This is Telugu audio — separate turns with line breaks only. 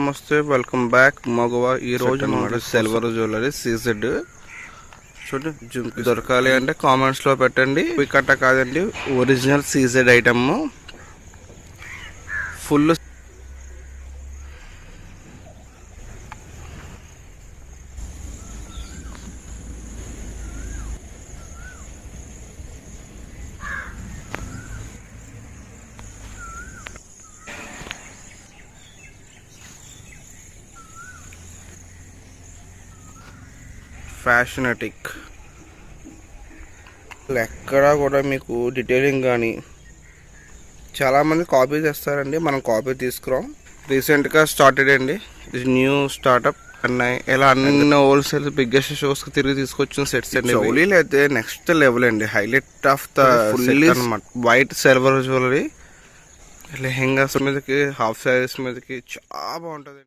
నమస్తే, వెల్కమ్ బ్యాక్. మగవా ఈ రోజు సిల్వర్ జ్యువెలరీ సీజెడ్ చూడండి. జుమ్కి దొరకాలి అంటే కామెంట్స్ లో పెట్టండి. కట్ట కాదండి, ఒరిజినల్ సీజెడ్ ఐటమ్ ఫుల్ ఫ్యాషనటిక్. ఎక్కడా కూడా మీకు డీటెయిలింగ్ కానీ చాలామంది కాపీ చేస్తారండి, మనం కాపీ తీసుకురాం. రీసెంట్గా స్టార్టెడ్ అండి, ఇది న్యూ స్టార్టప్ అన్నాయి. ఇలా అన్ని హోల్సేల్ బిగ్గెస్ట్ షోస్కి తిరిగి తీసుకొచ్చిన సెట్స్ అండి. జౌలీలు అయితే నెక్స్ట్ లెవెల్ అండి, హైలైట్ ఆఫ్ ద ఫుల్ అనమాట. వైట్ సిల్వర్ జ్యువెలరీ లెహెంగాస్ మీదకి, హాఫ్ శారీస్ మీదకి చాలా బాగుంటుంది.